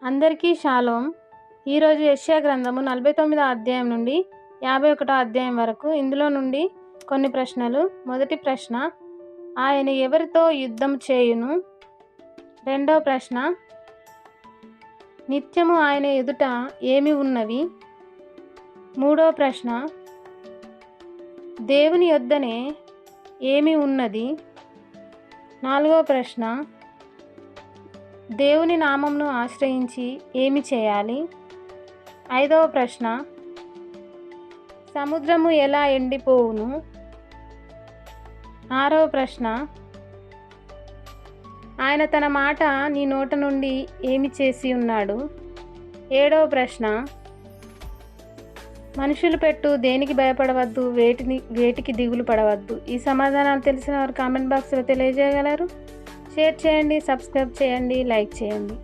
అందరికీ షాలోమ్. ఈరోజు యెషయా గ్రంథము 49వ అధ్యాయం నుండి 51వ అధ్యాయం వరకు ఇందులో నుండి కొన్ని ప్రశ్నలు. మొదటి ప్రశ్న, ఆయన ఎవరితో యుద్ధం చేయును? రెండవ ప్రశ్న, నిత్యము ఆయన ఎదుట ఏమి ఉన్నవి? మూడవ ప్రశ్న, దేవుని యొద్దనే ఏమి ఉన్నది? నాలుగవ ప్రశ్న, దేవుని నామమును ఆశ్రయించి ఏమి చేయాలి? ఐదవ ప్రశ్న, సముద్రము ఎలా ఎండిపోవును? ఆరవ ప్రశ్న, ఆయన తన మాట నీ నోట నుండి ఏమి చేసి ఉన్నాడు? ఏడవ ప్రశ్న, మనుషులు పెట్టు దేనికి భయపడవద్దు, వేటికి దిగులు పడవద్దు. ఈ సమాధానాలు తెలిసిన వారు కామెంట్ బాక్స్లో తెలియజేయగలరు. షేర్ చేయండి, సబ్స్క్రైబ్ చేయండి, లైక్ చేయండి.